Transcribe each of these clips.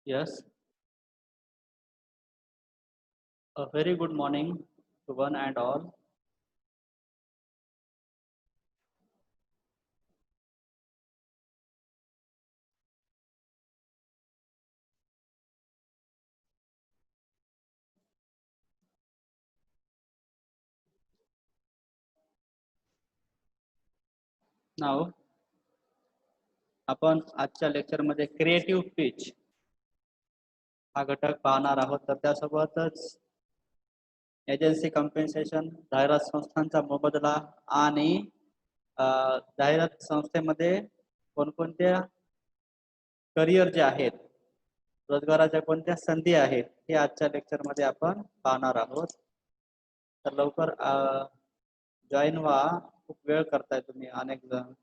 Yes, a very good morning to one and all. Now, आपण आजच्या लेक्चरमध्ये creative pitch हा घटक पाहणार आहोत. तर त्यासोबतच एजन्सी कॉम्पेन्सेशन, जाहिरात संस्थांचा मोबदला आणि जाहिरात संस्थेमध्ये कोणकोणत्या करिअर जे आहेत, रोजगाराच्या कोणत्या संधी आहेत हे आजच्या लेक्चरमध्ये आपण पाहणार आहोत. तर लवकर जॉईन व्हा. खूप वेळ करताय तुम्ही अनेक जण.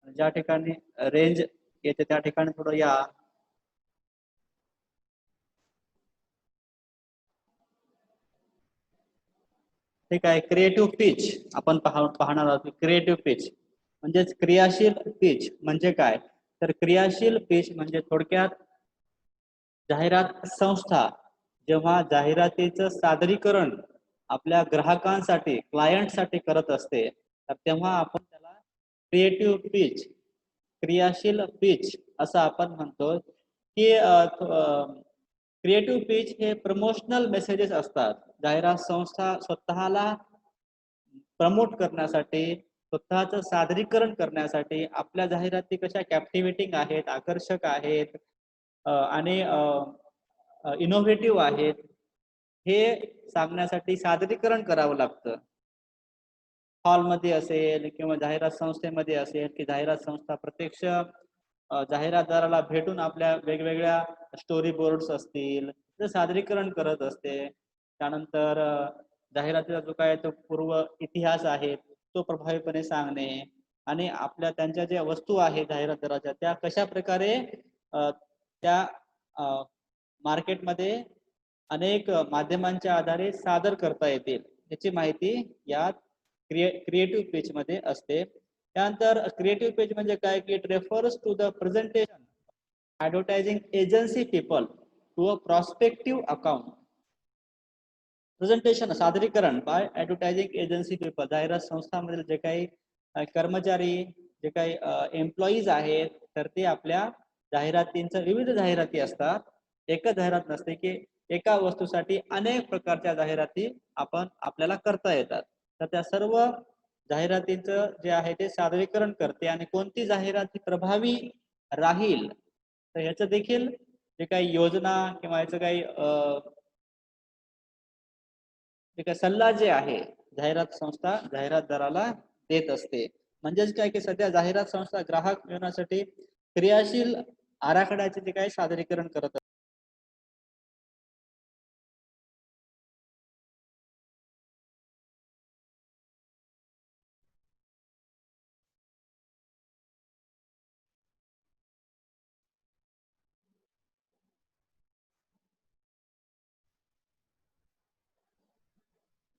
ज्या ठिकाणी रेंज येते त्या ठिकाणी थोडं या. ठीक आहे. क्रिएटिव्ह पिच आपण पाहणार आहोत. क्रिएटिव्ह पिच म्हणजेच क्रियाशील पिच म्हणजे काय? तर क्रियाशील पिच म्हणजे थोडक्यात जाहिरात संस्था जेव्हा जाहिरातीचं सादरीकरण आपल्या ग्राहकांसाठी, क्लायंटसाठी करत असते, तर तेव्हा आपण त्याला क्रिएटिव्ह पिच, क्रियाशील पिच असं आपण म्हणतो. की क्रिएटिव्ह पिच हे प्रमोशनल मेसेजेस असतात. जाहिरात संस्था स्वतःला प्रमोट करण्यासाठी, स्वतःचं सादरीकरण करण्यासाठी आपल्या जाहिराती कशा कॅप्टिवेटिंग आहेत, आकर्षक आहेत आणि इनोव्हेटिव्ह आहेत हे सांगण्यासाठी सादरीकरण करावं लागतं. हॉलमध्ये असेल किंवा जाहिरात संस्थेमध्ये असेल की जाहिरात संस्था प्रत्यक्ष जाहिरातदाराला भेटून आपल्या वेगवेगळ्या स्टोरी बोर्ड्स असतील ते सादरीकरण करत असते. त्यानंतर जाहिरातीचा जो काय तो पूर्व इतिहास आहे तो प्रभावीपणे सांगणे आणि आपल्या त्यांच्या ज्या वस्तू आहेत जाहिरातदाराच्या त्या कशा प्रकारे त्या मार्केटमध्ये अनेक माध्यमांच्या आधारे सादर करता येतील याची माहिती यात क्रिएटिव्ह पेज मध्ये असते. त्यानंतर क्रिएटिव्ह पेज म्हणजे काय की it refers to the presentation advertising agency people to a prospective account. Presentation सादरीकरण बाय ॲडव्हर्टायझिंग एजन्सी पीपल, जाहिरात संस्थांमधील जे काही कर्मचारी, जे काही एम्प्लॉईज आहेत, तर ते आपल्या जाहिरातींचं विविध जाहिराती असतात. एकच जाहिरात नसते की एका वस्तूसाठी अनेक प्रकारच्या जाहिराती आपल्याला करता येतात. तर त्या सर्व जाहिरातींचं जे आहे ते सादरीकरण करते आणि कोणती जाहिरात प्रभावी राहील तर ह्याचं देखील जे काही योजना किंवा याचं काही सल्ला जे आहे जाहिरात संस्था जाहिरातदाराला देत असते. म्हणजेच काय की सध्या जाहिरात संस्था ग्राहक मिळवण्यासाठी क्रियाशील आराखड्याचे जे काही सादरीकरण करत असते.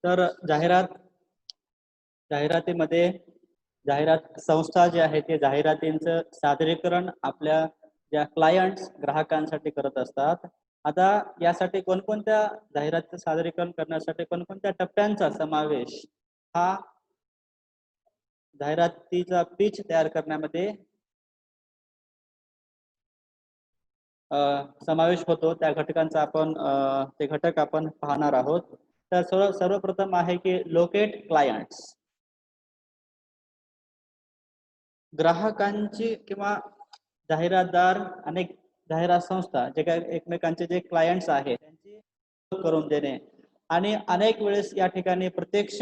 तर जाहिरातीमध्ये जाहिरात संस्था जे आहे ते जाहिरातींचं सादरीकरण आपल्या ज्या क्लायंट्स ग्राहकांसाठी करत असतात. आता यासाठी कोणकोणत्या जाहिरातीचं सादरीकरण करण्यासाठी कोणकोणत्या टप्प्यांचा समावेश हा जाहिरातीचा पिच तयार करण्यामध्ये समावेश होतो त्या घटकांचा आपण ते घटक आपण पाहणार आहोत. तर सर्वप्रथम आहे की लोकेट क्लायंट्स. ग्राहकांची किंवा जाहिरातदार अनेक जाहिरात संस्था जे काही एकमेकांचे जे क्लायंट्स आहेत त्यांची करून देणे आणि अनेक वेळेस या ठिकाणी प्रत्यक्ष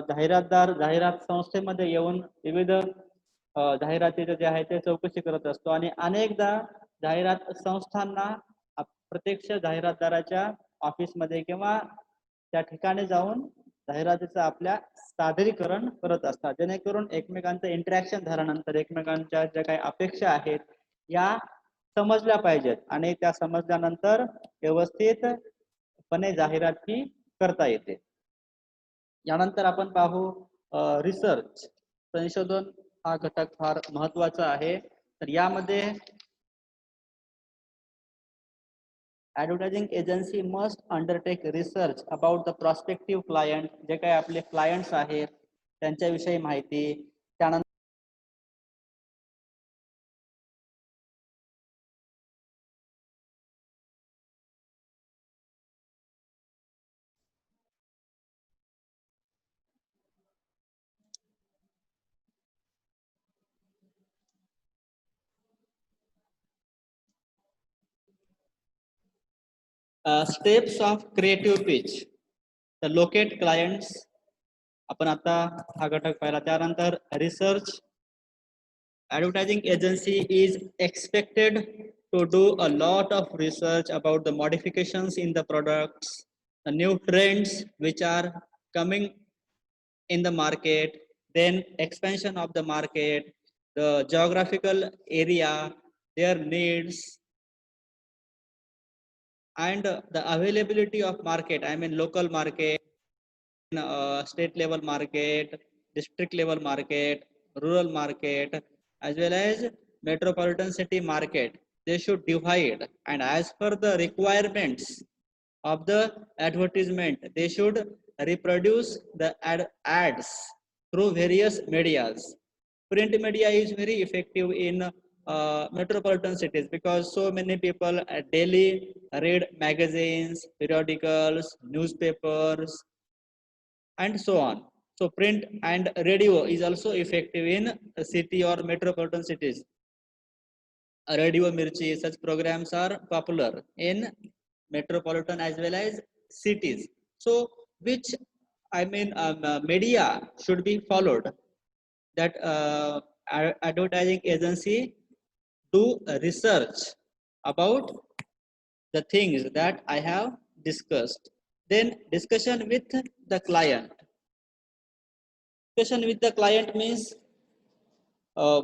जाहिरातदार जाहिरात संस्थेमध्ये येऊन विविध जाहिरातीचे जे आहे ते चौकशी करत असतो आणि अनेकदा जाहिरात संस्थांना प्रत्यक्ष जाहिरातदाराच्या ऑफिसमध्ये किंवा त्या ठिकाणी जाऊन जाहिरातीचं आपल्या सादरीकरण करत असतात जेणेकरून एकमेकांचं इंटरॅक्शन झाल्यानंतर एकमेकांच्या ज्या काही अपेक्षा आहेत या समजल्या पाहिजेत आणि त्या समजल्यानंतर व्यवस्थितपणे जाहिरात ही करता येते. यानंतर आपण पाहू रिसर्च, संशोधन हा घटक फार महत्वाचा आहे. तर यामध्ये advertising agency must undertake research about the prospective client, जे काही आपले क्लायंट्स आहेत त्यांच्याविषयी माहिती, त्यानंतर steps of creative pitch, the locate clients, आपण आता हा घटक पाहिला. त्यानंतर research, advertising agency is expected to do a lot of research about the modifications in the products, the new trends which are coming in the market, then expansion of the market, the geographical area, their needs, and the availability of market, I mean local market, state level market, district level market, rural market, as well as metropolitan city market. They should divide, and as per the requirements of the advertisement, they should reproduce the ads through various medias. Print media is very effective in metropolitan cities because so many people daily read magazines, periodicals, newspapers, and so on. So print and radio is also effective in a city or metropolitan cities. Radio Mirchi, such programs are popular in metropolitan as well as cities. So which, I mean, media should be followed, that advertising agency do research about the things that I have discussed. Then discussion with the client. Discussion with the client means uh,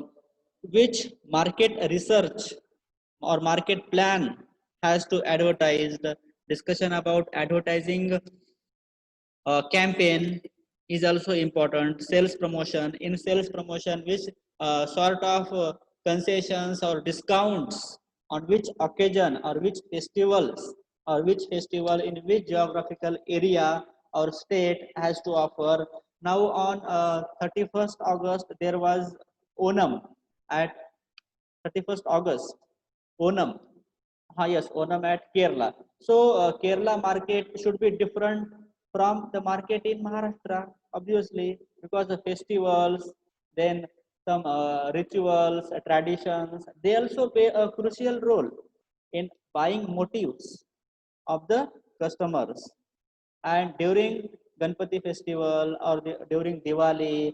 which market research or market plan has to advertise. The discussion about advertising campaign is also important. Sales promotion, in sales promotion which sort of concessions or discounts on which occasion or which festivals, or which festival in which geographical area or state has to offer. Now on 31st August there was Onam at 31st August, Onam. Yes, Onam at Kerala. So Kerala market should be different from the market in Maharashtra, obviously, because the festivals, then some rituals, traditions, they also play a crucial role in buying motives of the customers. And during Ganpati festival or during Diwali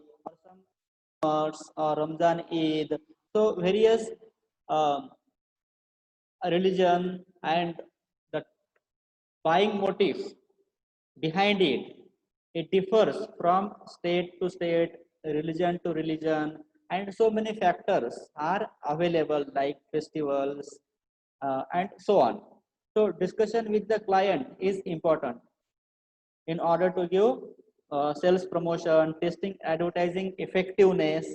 or some or Ramzan Eid, so various um, religion and the buying motive behind it, it differs from state to state, religion to religion, and so many factors are available like festivals and so on. So discussion with the client is important in order to give sales promotion, testing advertising effectiveness.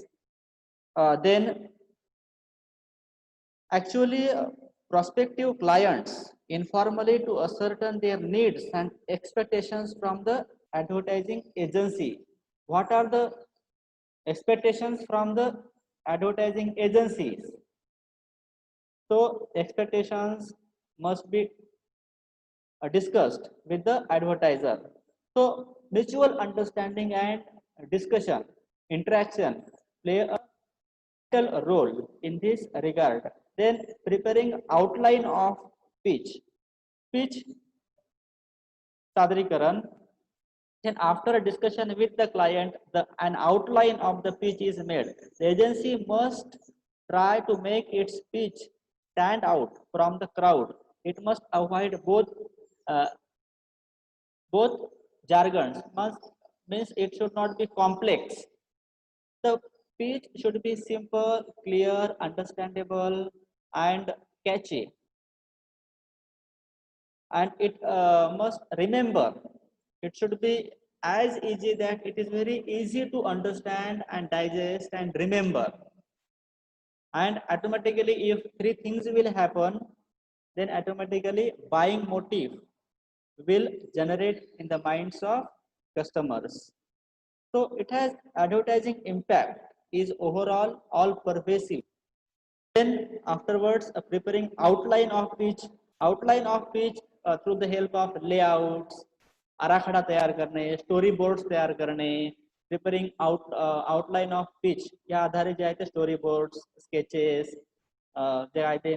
Then actually, prospective clients informally to ascertain their needs and expectations from the advertising agency. What are the expectations from the advertising agencies? So expectations must be discussed with the advertiser. So mutual understanding and discussion, interaction play a vital role in this regard. Then preparing outline of pitch. Pitch sadrikaran. Then after a discussion with the client, an outline of the pitch is made. The agency must try to make its pitch stand out from the crowd. It must avoid uh, both jargons. Means it should not be complex. The pitch should be simple, clear, understandable, and catchy. And it must remember. It should be as easy that it is very easy to understand and digest and remember. And automatically, if three things will happen, then automatically buying motive will generate in the minds of customers. So it has advertising impact is overall all pervasive. Then afterwards, preparing outline of pitch through the help of layouts, आराखडा तयार करणे, story boards तयार करणे, preparing outline of pitch या आधारे जे आहे ते स्टोरी बोर्ड्स, स्केचेस, जे आहे ते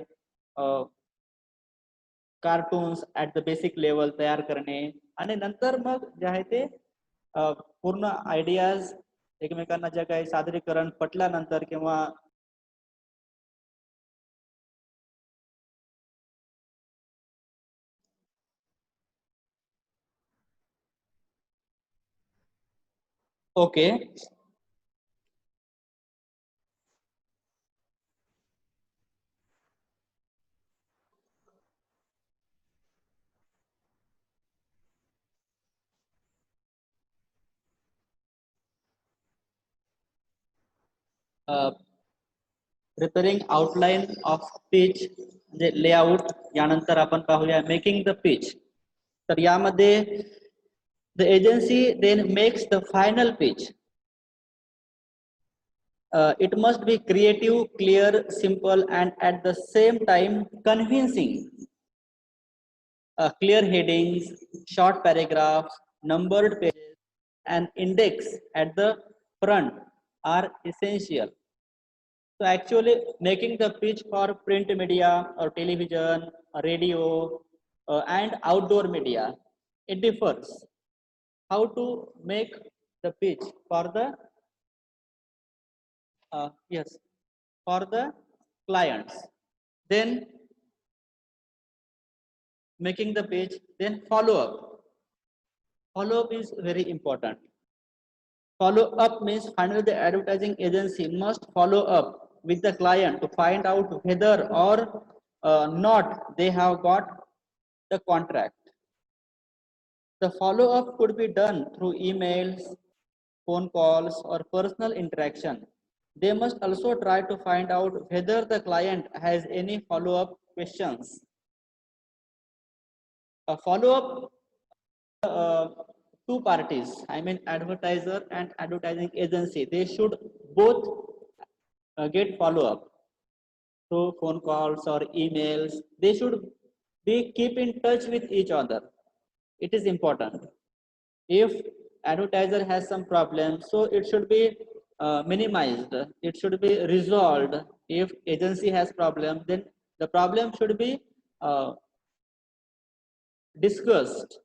cartoons at the basic level तयार करणे आणि नंतर मग जे आहे ते पूर्ण आयडियाज एकमेकांना जे काही सादरीकरण पटल्यानंतर किंवा okay preparing outline of pitch म्हणजे लेआउट, यानंतर आपण पाहूया मेकिंग द पिच. तर यामध्ये the agency then makes the final pitch. It must be creative, clear, simple, and at the same time convincing. Clear headings, short paragraphs, numbered pages, and index at the front are essential. So actually making the pitch for print media or television, radio, and outdoor media, it differs. How to make the pitch for the yes, for the clients. Then making the pitch, then follow up. Follow up is very important. Follow up means finally the advertising agency must follow up with the client to find out whether or not they have got the contract. The follow up could be done through emails, phone calls, or personal interaction. They must also try to find out whether the client has any follow up questions. A follow up uh, two parties, I mean advertiser and advertising agency, they should both get follow up through phone calls or emails. They should be keep in touch with each other. It is important. If advertiser has some problem, so it should be minimized, it should be resolved. If agency has problem, then the problem should be uh, discussed.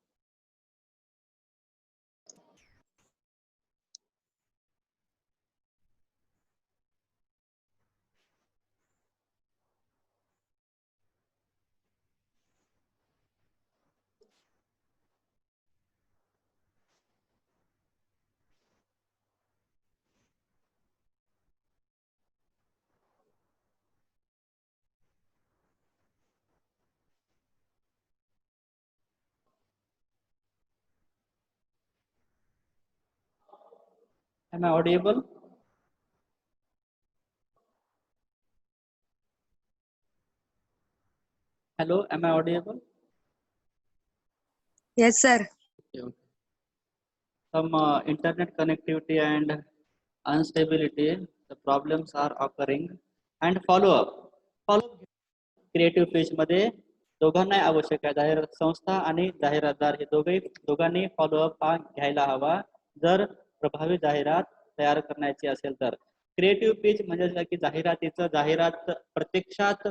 Am I audible? Hello, am I audible? Yes, sir. Okay. Some internet connectivity and instability, the problems are occurring. And follow up. Creative page मध्ये दोघांनाही आवश्यक आहे. जाहिरात संस्था आणि जाहिरातदार हे दोघांनी follow up हा घ्यायला हवा जर प्रभावी जाहिरात तयार करण्याची असेल तर. क्रिएटिव्ह पेज म्हणजे की जाहिरात प्रत्यक्षात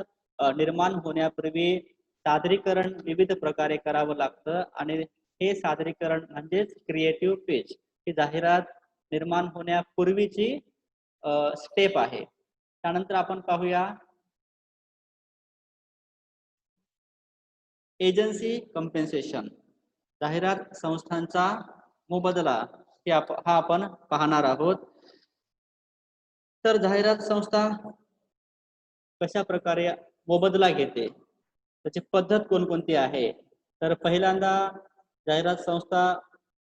निर्माण होण्यापूर्वी सादरीकरण विविध प्रकारे करावं लागतं आणि हे सादरीकरण म्हणजेच क्रिएटिव्ह पेज ही जाहिरात निर्माण होण्यापूर्वीची स्टेप आहे. त्यानंतर आपण पाहूया एजन्सी कम्पेन्सेशन. जाहिरात संस्थांचा मोबदला हा आपण पाहणार आहोत. तर जाहिरात संस्था कशा प्रकारे मोबदला घेते, त्याची पद्धत कोणकोणती आहे. तर पहिल्यांदा जाहिरात संस्था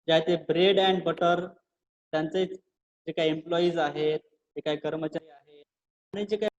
जे आहे ते ब्रेड अँड बटर त्यांचे जे काही एम्प्लॉईज आहेत, जे काही कर्मचारी आहेत आणि जे काही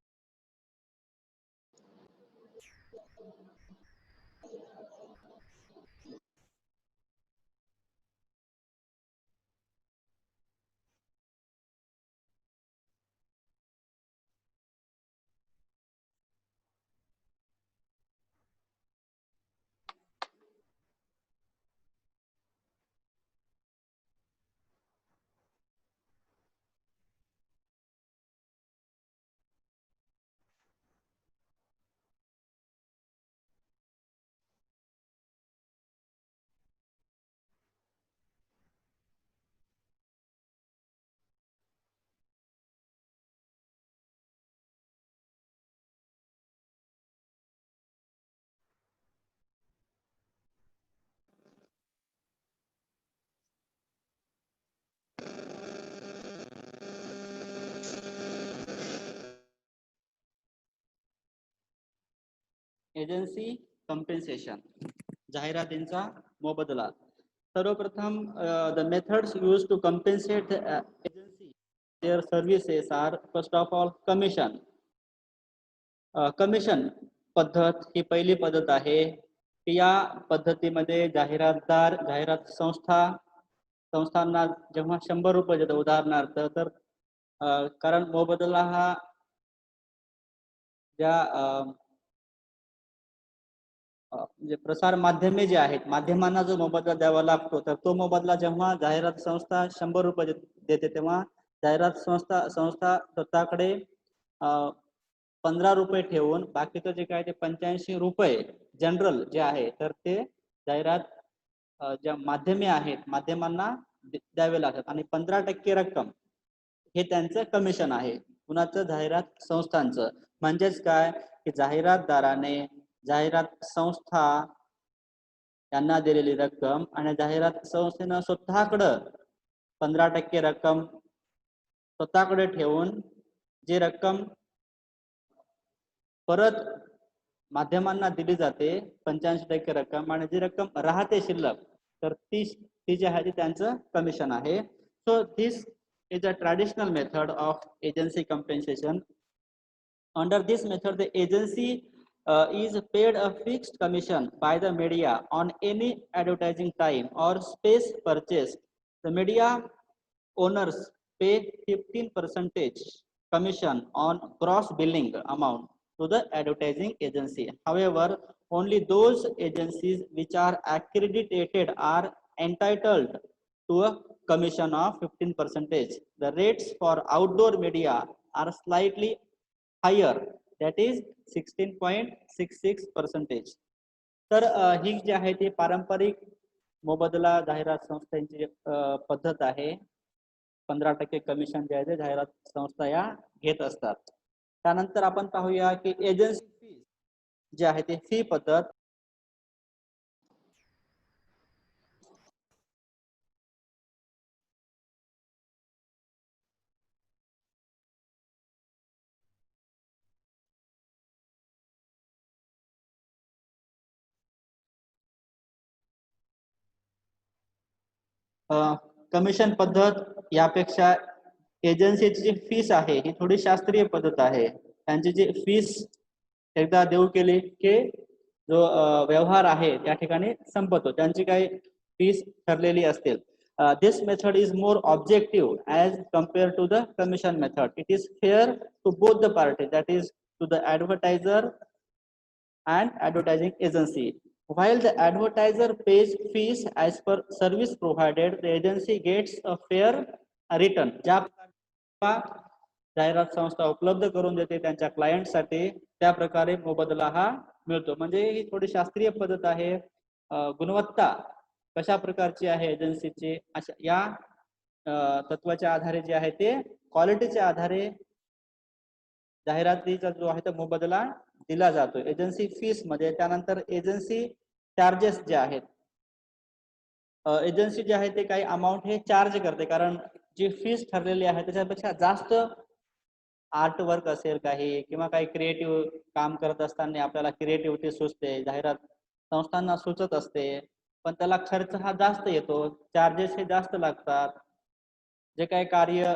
एजन्सी कम्पेन्सेशन, जाहिरातींचा मोबदला. सर्वप्रथम the methods use to compensate agency their services are first of all commission. Commission पद्धत ही पहिली पद्धत आहे. या पद्धतीमध्ये जाहिरात संस्थांना जेव्हा 100 रुपये देतात उदाहरणार्थ, तर कारण मोबदला हा ज्या म्हणजे प्रसार माध्यमे जे आहेत, माध्यमांना जो मोबदला द्यावा लागतो, तर तो मोबदला जेव्हा जाहिरात संस्था 100 रुपये देते, तेव्हा जाहिरात संस्था स्वतःकडे 15 रुपये ठेवून बाकीचं जे काय ते 85 रुपये जनरल जे आहे, तर ते जाहिरात ज्या माध्यमे आहेत माध्यमांना द्यावे लागतात आणि 15% रक्कम हे त्यांचं कमिशन आहे. कुणाचं? जाहिरात संस्थांचं. म्हणजेच काय की जाहिरातदाराने जाहिरात संस्था यांना दिलेली रक्कम आणि जाहिरात संस्थेनं स्वतःकडं 15% रक्कम स्वतःकडे ठेवून जी रक्कम परत माध्यमांना दिली जाते 85% रक्कम, आणि जी रक्कम राहते शिल्लक, तर ती जी आहे ती त्यांचं कमिशन आहे. So this is a traditional method of agency compensation. Under this method, the agency is paid a fixed commission by the media on any advertising time or space purchased. The media owners pay 15% commission on gross billing amount to the advertising agency. However, only those agencies which are accredited are entitled to a commission of 15%. The rates for outdoor media are slightly higher, that is 16.66%. तर ही जी आहे ती पारंपरिक मोबदला जाहिरात संस्थांची पद्धत आहे. 15% commission जे आहे ते जाहिरात संस्था या घेत असतात. त्यानंतर आपण पाहूया की एजन्सी फी जी आहे ती फी पद्धत. कमिशन पद्धत यापेक्षा एजन्सीची जी फीस आहे ही थोडी शास्त्रीय पद्धत आहे. त्यांची जी फीस एकदा देऊ केली की जो व्यवहार आहे त्या ठिकाणी संपतो, त्यांची काही फीस ठरलेली असतील. This method is more objective as compared to the commission method. It is fair to both the parties, that is to the advertiser and advertising agency. While the advertiser pays fees as per service provided, the agency gets a fair return. ज्या जाहिरात संस्था उपलब्ध करून देते त्यांच्या क्लायंटसाठी, त्या प्रकारे मोबदला हा मिळतो. म्हणजे ही थोडी शास्त्रीय पद्धत आहे. गुणवत्ता कशा प्रकारची आहे एजन्सीची, अशा या तत्वाच्या आधारे जे आहे ते क्वालिटीच्या आधारे जाहिरातीचा जो आहे तो मोबदला दिला जातो एजन्सी फीस मध्ये. त्यानंतर एजन्सी चार्जेस जे आहेत, एजन्सी जे आहे ते काही अमाऊंट हे चार्ज करते, कारण जी फीस ठरलेली आहे त्याच्यापेक्षा जास्त आर्ट वर्क असेल काही किंवा काही क्रिएटिव्ह काम करत असताना आपल्याला क्रिएटिव्हिटी सुचते, जाहिरात संस्थांना सुचत असते, पण त्याला खर्च हा जास्त येतो, चार्जेस हे जास्त लागतात. जे काही कार्य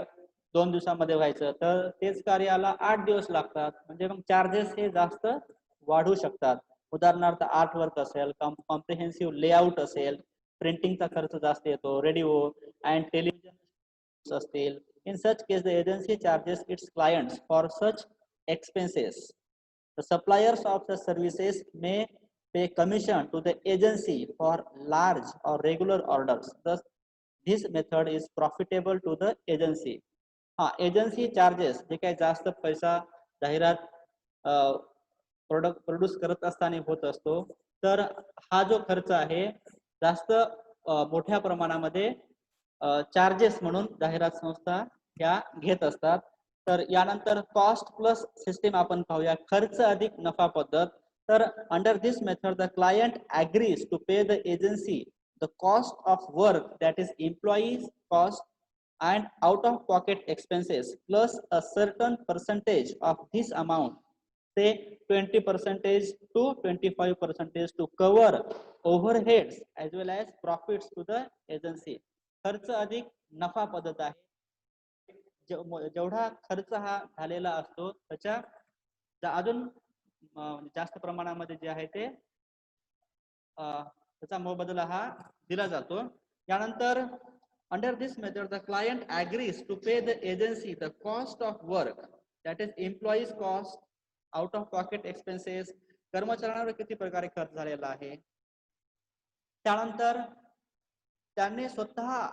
2 दिवसामध्ये व्हायचं तर तेच कार्याला 8 दिवस लागतात, म्हणजे मग चार्जेस हे जास्त वाढू शकतात. उदाहरणार्थ आर्ट वर्क असेल, कॉम्प्रिहेन्सिव्ह लेआउट असेल, प्रिंटिंगचा खर्च जास्त येतो, रेडिओ अँड टेलिव्हिजन असतील. In such case, the agency charges its clients for such expenses. The suppliers of the services may pay commission to the agency for large or regular orders. Thus, this method is profitable to the agency. Agency charges जे काही जास्त पैसा जाहिरात product produce करत असताना होत असतो, तर हा जो खर्च आहे जास्त मोठ्या प्रमाणामध्ये चार्जेस म्हणून जाहिरात संस्था या घेत असतात. तर यानंतर कॉस्ट प्लस सिस्टीम आपण पाहूया, खर्च अधिक नफा पद्धत. तर under this method the client agrees to pay the agency the cost of work, that is employees cost and out of pocket expenses plus a certain percentage of this amount ते 20% to 25% to cover overheads as well as profits to the agency. खर्च अधिक नफा पद्धत आहे. जेवढा खर्च हा झालेला असतो त्याच्या अजून जास्त प्रमाणामध्ये जे आहे ते त्याचा मोबदला हा दिला जातो. यानंतर under this method the client agrees to pay the agency the cost of work, that is employees cost, out of pocket expenses, कर्मचाऱ्यांवर किती प्रकारे खर्च झालेला आहे. त्यानंतर त्यांनी स्वतः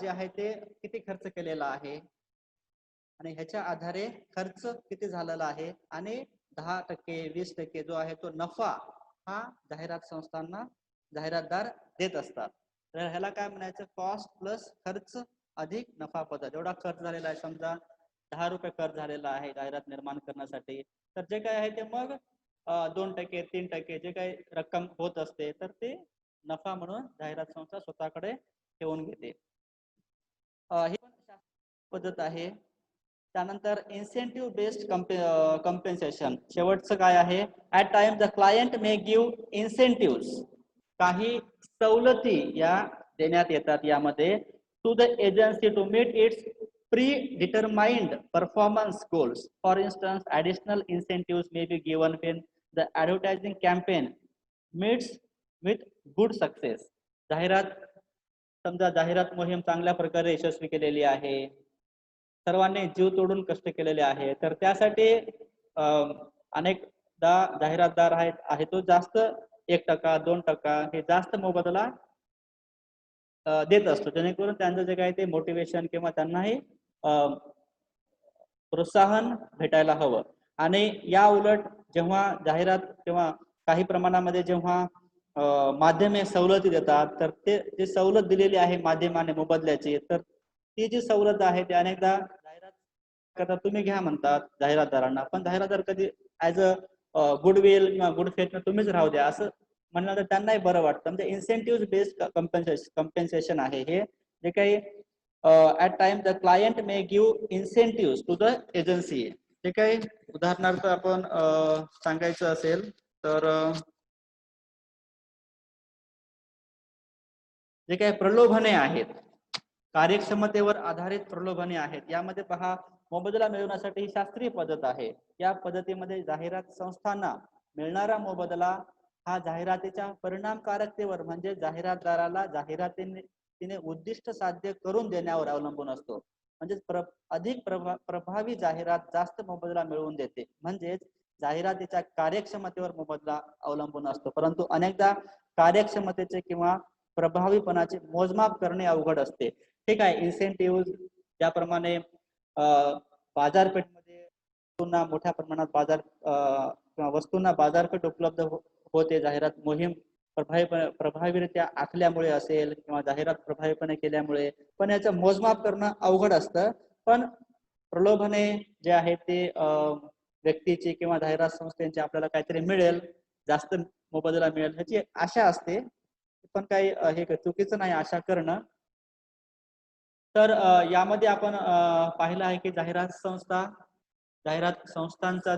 जे आहे ते किती खर्च केलेला आहे आणि ह्याच्या आधारे खर्च किती झालेला आहे आणि 10%, 20% जो आहे तो नफा हा जाहिरात संस्थांना जाहिरातदार देत असतात. तर ह्याला काय म्हणायचं, कॉस्ट प्लस खर्च अधिक नफा पद्धत. जेवढा खर्च झालेला आहे, समजा 10 रुपये खर्च झालेला आहे जाहिरात निर्माण करण्यासाठी, तर जे काय आहे ते मग 2%, 3% जे काही रक्कम होत असते तर ते नफा म्हणून जाहिरात संस्था स्वतःकडे ठेवून घेते. ही पद्धत आहे. त्यानंतर इन्सेंटिव्ह बेस्ड कम्पेन्सेशन शेवटचं काय आहे, at time the client may give incentive, काही सवलती या देण्यात येतात यामध्ये to the agency to meet its predetermined performance goals. For instance additional incentive may be given when the advertising campaign meets with good success. समजा जाहिरात मोहीम चांगल्या प्रकारे यशस्वी केलेली आहे, सर्वांनी जीव तोडून कष्ट केलेले आहे, तर त्यासाठी अनेकदा जाहिरातदार आहे तो जास्त 1%, 2% हे जास्त मोबदला देत असतो, जेणेकरून त्यांचं जे काही ते मोटिवेशन किंवा त्यांनाही प्रोत्साहन भेटायला हवं. आणि या उलट जेव्हा जाहिरात किंवा काही प्रमाणामध्ये जेव्हा माध्यमे सवलती देतात, तर ते जी सवलत दिलेली आहे माध्यमाने मोबदल्याची, तर ती जी सवलत आहे ते अनेकदा जाहिरात करता तुम्ही घ्या म्हणतात जाहिरातदारांना, पण जाहिरातदार कधी ऍज अ गुडविल किंवा गुड फेथ तुम्हीच राहू द्या असं म्हणलं तर त्यांनाही बरं वाटतं. म्हणजे इन्सेंटिव्ह बेस्ड कम्पेन्सेशन आहे हे, जे काही at time the client may give incentive to the agency. जे काही उदाहरणार्थ आपण सांगायचं असेल तर जे काही प्रलोभने आहेत, कार्यक्षमतेवर आधारित प्रलोभने आहेत, यामध्ये पहा मोबदला मिळवण्यासाठी ही शास्त्रीय पद्धत आहे. या पद्धतीमध्ये जाहिरात संस्थांना मिळणारा मोबदला हा जाहिरातीच्या परिणामकारकतेवर म्हणजे जाहिरातदाराला जाहिरातीने उद्दिष्ट साध्य करून देण्यावर अवलंबून असतो. म्हणजे अधिक प्रभावी जाहिरात जास्त मोबदला मिळवून देते, म्हणजेच जाहिरातीच्या कार्यक्षमतेवर मोबदला अवलंबून असतो. परंतु अनेकदा कार्यक्षमतेचे किंवा प्रभावीपणाचे मोजमाप करणे अवघड असते. ठीक आहे, इन्सेंटिव्ह ज्याप्रमाणे बाजारपेठेमध्ये वस्तूंना मोठ्या प्रमाणात वस्तूंना बाजारपेठ उपलब्ध होते जाहिरात मोहीम प्रभावीरित्या आखल्यामुळे असेल किंवा जाहिरात प्रभावीपणे केल्यामुळे, पण याचं मोजमाप करणं अवघड असतं. पण प्रलोभने जे आहे ते व्यक्तीची किंवा जाहिरात संस्थेची आपल्याला काहीतरी मिळेल, जास्त मोबदला मिळेल ह्याची आशा असते, पण काही हे चुकीचं नाही आशा करणं. तर यामध्ये आपण पाहिलं आहे की जाहिरात संस्थांचा